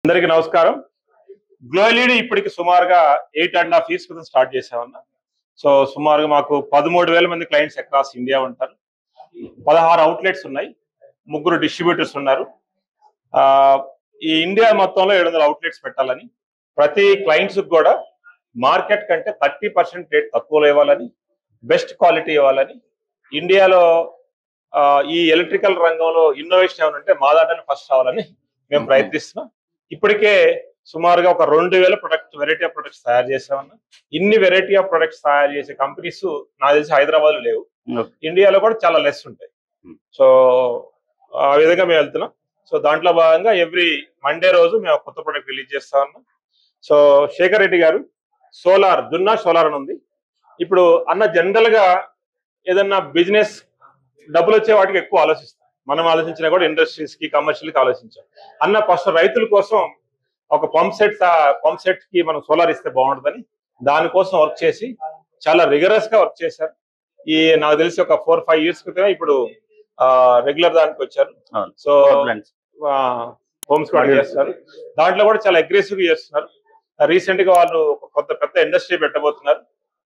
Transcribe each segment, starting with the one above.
అందరికీ నమస్కారం. గ్లోయలీడ్ ఇప్పటికి సుమారుగా 8.5 years క్రితం స్టార్ట్ చేసామన్న. సో సుమారుగా మాకు 13,000 మంది క్లయింట్స్ అక్రాస్ ఇండియా ఉంటారు. 16 అవుట్లెట్స్ ఉన్నాయి, 3 డిస్ట్రిబ్యూటర్స్ ఉన్నారు. ఈ ఇండియా మొత్తంలో 700 అవుట్లెట్స్ పెట్టాలని, ప్రతి క్లయింట్స్ కూడా మార్కెట్ కంటే 30% రేట్ తక్కువలో ఇవ్వాలని, బెస్ట్ క్వాలిటీ ఇవ్వాలని, ఇండియాలో ఈ ఎలక్ట్రికల్ రంగంలో ఇన్నోవేషన్ ఏమంటే మా దాంట్లోనే ఫస్ట్ రావాలని మేము ప్రయత్నిస్తున్నాం. ఇప్పటికే సుమారుగా ఒక 2,000 వెరైటీ ఆఫ్ ప్రొడక్ట్స్ తయారు చేసామన్నా. ఇన్ని వెరైటీ ఆఫ్ ప్రొడక్ట్స్ తయారు చేసే కంపెనీస్ నాకు తెలిసి హైదరాబాద్ లో లేవు, ఇండియాలో కూడా చాలా లెస్ ఉంటాయి. సో ఆ విధంగా మేము వెళ్తున్నాం. సో దాంట్లో భాగంగా ఎవ్రీ మండే రోజు మేము కొత్త ప్రొడక్ట్ రిలీజ్ చేస్తా ఉన్నాం. సో శేఖర్ రెడ్డి గారు సోలార్ దున్నా సోలార్ అని ఉంది. ఇప్పుడు అన్న జనరల్ గా ఏదన్నా బిజినెస్ డబ్బులు వచ్చే వాటికి ఎక్కువ ఆలోచిస్తాం. మనం ఆలోచించినా కూడా ఇండస్ట్రీస్ కి కమర్షియల్ కి ఆలోచించాం. అన్న ఫస్ట్ రైతుల కోసం ఒక పంప్ సెట్ కి మనం సోలార్ ఇస్తే బాగుంటుందని దానికోసం వర్క్ చేసి చాలా రిగరస్ గా వర్క్ చేశారు. ఈ నాకు తెలిసి ఒక 4-5 years క్రితమే ఇప్పుడు రెగ్యులర్ దానికి వచ్చారు. సో హోమ్స్ కూడా చేస్తారు, దాంట్లో కూడా చాలా అగ్రెసివ్ గా చేస్తున్నారు. రీసెంట్ గా వాళ్ళు ఒక పెద్ద ఇండస్ట్రీ పెట్టబోతున్నారు,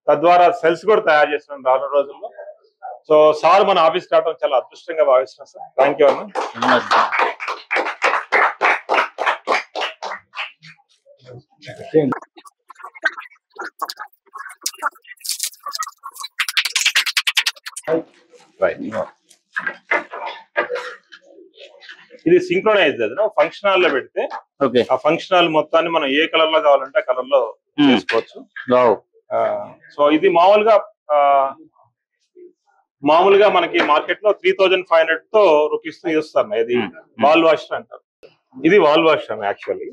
తద్వారా సెల్స్ కూడా తయారు చేస్తున్నారు రానున్న రోజుల్లో. సో సార్ మన ఆఫీస్ రావడం చాలా అదృష్టంగా భావిస్తున్నాం సార్. థ్యాంక్ యూ అన్న. ఇది సింక్రోనైజ్ ఫంక్షన్ హాల్ లో పెడితే ఆ ఫంక్షన్ హాల్ మొత్తాన్ని మనం ఏ కలర్ లో కావాలంటే ఆ కలర్ లో చేసుకోవచ్చు. సో ఇది మామూలుగా మనకి మార్కెట్ లో 3,500 తో రూపీస్ ఇస్తాను. ఇది వాల్ వాషర్ అంటారు. ఇది వాల్ వాషర్ యాక్చువల్లీ.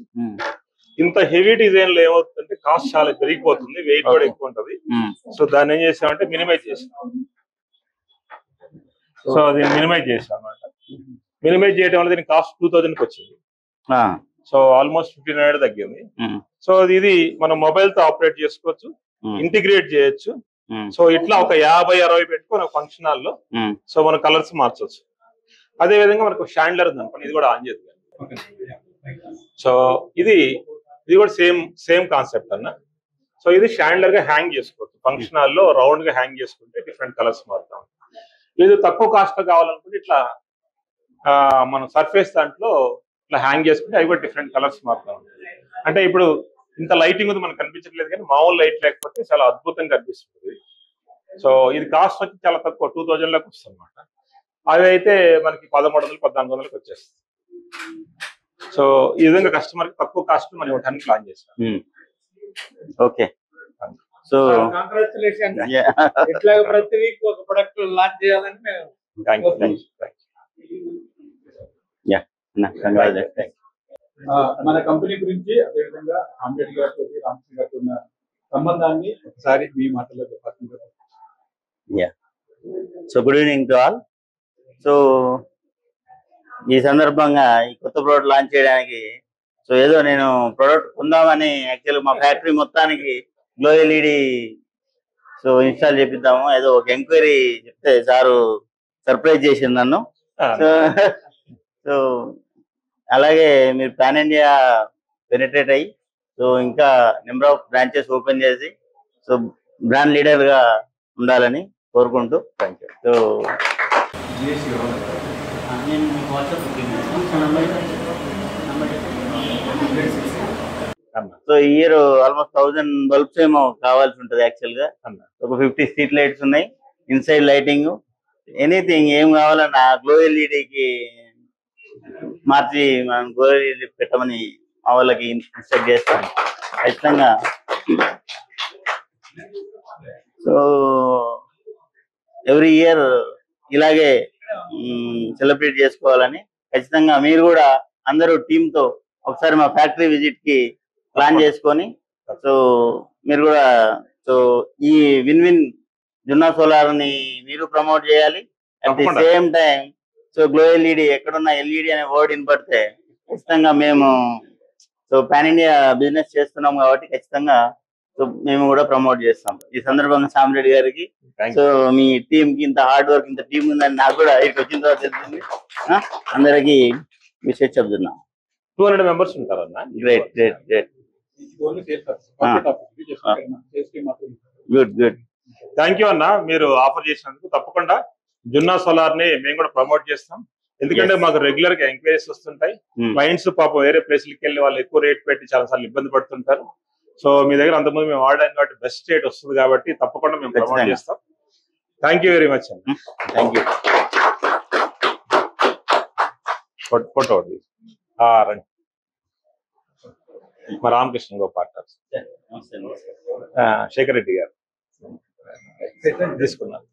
ఇంత హెవీ డిజైన్ లో ఏమవుతుందంటే కాస్ట్ చాలా పెరిగిపోతుంది, వెయిట్ కూడా ఎక్కువ ఉంటది. సో దాన్ని ఏం చేసామంటే మినిమైజ్ చేసాం. సో దీన్ని మినిమైజ్ చేసాం అనమాట. మినిమైజ్ చేయడం వల్ల దీని కాస్ట్ 2,000 కి వచ్చింది. సో ఆల్మోస్ట్ 1,500 తగ్గింది. సో ఇది మనం మొబైల్ తో ఆపరేట్ చేసుకోవచ్చు, ఇంటిగ్రేట్ చేయొచ్చు. సో ఇట్లా ఒక 50-60 పెట్టుకుని ఫంక్షన్ హాల్ లో సో మనం కలర్స్ మార్చవచ్చు. అదే విధంగా మనకు షాండ్లర్ ఉంది అనుకోండి, ఇది కూడా ఆన్ చేద్దాం. సో ఇది కూడా సేమ్ కాన్సెప్ట్ అన్న. సో ఇది షాండ్లర్ గా హ్యాంగ్ చేసుకోవచ్చు, ఫంక్షన్ హాల్ లో రౌండ్ గా హ్యాంగ్ చేసుకుంటే డిఫరెంట్ కలర్స్ మారుతాం. లేదు తక్కువ కాస్ట్ లో కావాలనుకుంటే ఇట్లా మనం సర్ఫేస్ దాంట్లో ఇట్లా హ్యాంగ్ చేసుకుంటే అవి కూడా డిఫరెంట్ కలర్స్ మారుతాం. అంటే ఇప్పుడు ఇంత లైటింగ్ ఉంది మనకు కనిపించట్లేదు, కానీ మామూలు లైట్ లేకపోతే చాలా అద్భుతంగా కనిపిస్తుంది. సో ఇది కాస్ట్ వచ్చి చాలా తక్కువ 2,000 లకు వస్తుంది అనమాట. అవి అయితే మనకి 1,300-1,400 వచ్చేస్తుంది. సో ఈ విధంగా కస్టమర్ కి తక్కువ కాస్ట్ మనం ఇవ్వడానికి ప్లాన్ చేస్తాం. Okay, so congratulation. ఇట్లా ప్రతి వీక్ ఒక ప్రొడక్ట్ లాంచ్ చేయాలని మేము మన కంపెనీ గురించి అదేవిధంగా రామరెడ్డి గారితో రామకృష్ణ గారితో ఉన్న సంబంధాన్ని ఒకసారి మీ మాటల్లో చెప్పాలి. So good evening to all. So ఈ సందర్భంగా ఈ కొత్త ప్రోడక్ట్ లాంచ్ చేయడానికి సో ఏదో నేను ప్రోడక్ట్ కొందామని యాక్చువల్గా మా ఫ్యాక్టరీ మొత్తానికి గ్లో ఎల్ఈడి సో ఇన్స్టాల్ చేపిద్దాము ఏదో ఒక ఎంక్వైరీ చెప్తే సారు సర్ప్రైజ్ చేసింది నన్ను. సో అలాగే మీరు పాన్ ఇండియా పెనిట్రేట్ అయ్యి సో ఇంకా నెంబర్ ఆఫ్ బ్రాంచెస్ ఓపెన్ చేసి సో బ్రాండ్ లీడర్ గా ఉండాలని కోరుకుంటూ సో సో ఈ ఇయర్ ఆల్మోస్ట్ 1,000 బల్బ్స్ ఏమో కావాల్సి ఉంటుంది. యాక్చువల్ గా ఒక 50 స్ట్రీట్ లైట్స్ ఉన్నాయి, ఇన్సైడ్ లైటింగ్, ఎనీథింగ్ ఏం కావాలన్నా గ్లో ఎల్ఈడికి మార్చి మనం గ్లో ఎల్ఈడి పెట్టమని మా వాళ్ళకి ఇన్స్ట్రక్ట్ చేస్తాం ఖచ్చితంగా. సో ఎవ్రీ ఇయర్ ఇలాగే సెలబ్రేట్ చేసుకోవాలని ఖచ్చితంగా మీరు కూడా అందరూ టీమ్ తో ఒకసారి మా ఫ్యాక్టరీ విజిట్ కి ప్లాన్ చేసుకొని సో మీరు కూడా సో ఈ విన్ జున్నా సోలార్ ని మీరు ప్రమోట్ చేయాలి. At the same time so glow LED ఎక్కడున్న ఎల్ఈడి అనే వర్డ్ వినపడితే ఖచ్చితంగా మేము సో పాన్ ఇండియా బిజినెస్ చేస్తున్నాం కాబట్టి ఖచ్చితంగా సో మేము కూడా ప్రమోట్ చేస్తాం. ఈ సందర్భంగా సామిరెడ్డి గారికి సో మీ టీం కి ఇంత హార్డ్ వర్క్ ఇంత టీం ఉందని నాకు కూడా ఇక్కడికి వచ్చిన తర్వాత తెలిసింది. అందరికి విషయం చెప్తున్నా. 200 మెంబర్స్ ఉంటారన్న. Great great great. Only sales corporate office sales team మాత్రం. Good good. థ్యాంక్ యూ అన్న, మీరు ఆఫర్ చేసినందుకు. తప్పకుండా జున్నా సోలార్ ని మేము కూడా ప్రమోట్ చేస్తాం. ఎందుకంటే మాకు రెగ్యులర్ గా ఎంక్వైరీస్ వస్తుంటాయి. క్లయింట్స్ పాపం వేరే ప్లేస్లకి వెళ్ళి వాళ్ళు ఎక్కువ రేట్ పెట్టి చాలా సార్లు ఇబ్బంది పడుతుంటారు. సో మీ దగ్గర అంతకుముందు మేము వాడాం కాబట్టి బెస్ట్ రేట్ వస్తుంది కాబట్టి తప్పకుండా మేము ప్రమోట్ చేస్తాం. థ్యాంక్ యూ వెరీ మచ్ అన్న. Thank you. ఫోటో రండి. మా రామకృష్ణ గో పార్ట్నర్స్ శేఖర్ రెడ్డి గారు తీసుకున్నారు.